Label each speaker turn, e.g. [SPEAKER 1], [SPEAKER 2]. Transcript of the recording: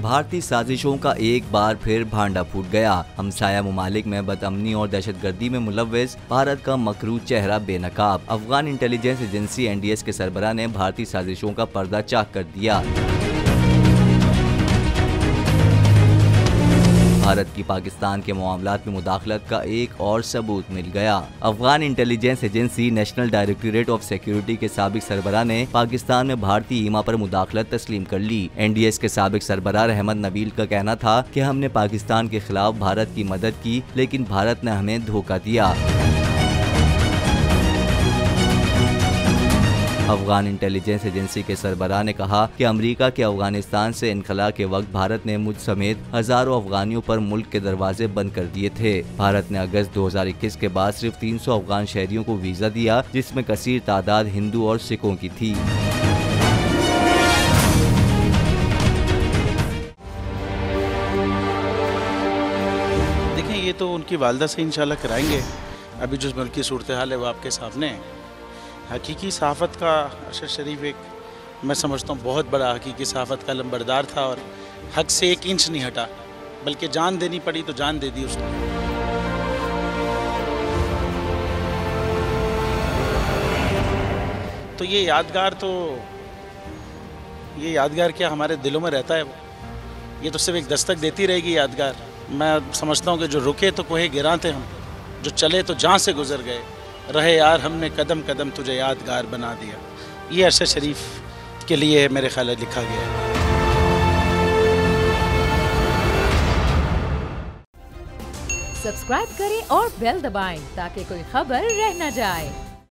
[SPEAKER 1] भारतीय साजिशों का एक बार फिर भांडा फूट गया। हमसाया मुमालिक में बदअमनी और दहशतगर्दी में मुलव्वस भारत का मकरू चेहरा बेनकाब। अफगान इंटेलिजेंस एजेंसी NDS के सरबराह ने भारतीय साजिशों का पर्दा चाक कर दिया। भारत की पाकिस्तान के मामलात में मुदाखलत का एक और सबूत मिल गया। Afghan intelligence agency national directorate of security के साबिक सरबराह ने पाकिस्तान में भारतीय ईमा पर मुदाखलत तस्लीम कर ली। NDS के साबिक सरबराह रहमत नबील का कहना था कि हमने पाकिस्तान के खिलाफ भारत की मदद की, लेकिन भारत ने हमें धोखा दिया। अफगान इंटेलिजेंस एजेंसी के सरबराह ने कहा कि अमेरिका के अफगानिस्तान से इनखला के वक्त भारत ने मुझ समेत हजारों अफगानियों पर मुल्क के दरवाजे बंद कर दिए थे। भारत ने अगस्त 2021 के बाद सिर्फ 300 अफगान शहरियों को वीजा दिया, जिसमें कसीर तादाद हिंदू और सिखों की थी।
[SPEAKER 2] देखें, ये तो उनकी वालदा से इंशाल्लाह कराएंगे। अभी जो मुल्क की सूरत हाल है वो आपके सामने है। हकीकी सहाफ़त का अरशद शरीफ एक मैं समझता हूँ बहुत बड़ा हकीकी सहाफ़त का लंबरदार था और हक से 1 इंच नहीं हटा, बल्कि जान देनी पड़ी तो जान दे दी उसने। तो ये यादगार क्या हमारे दिलों में रहता है। ये तो सिर्फ एक दस्तक देती रहेगी यादगार। मैं समझता हूँ कि जो रुके तो कोहे गिरा थे हम, जो चले तो जहाँ से गुजर गए, रहे यार हमने कदम कदम तुझे यादगार बना दिया। ये अरशद शरीफ के लिए मेरे ख्याल में लिखा गया है।
[SPEAKER 3] सब्सक्राइब करें और बेल दबाएं ताकि कोई खबर रह न जाए।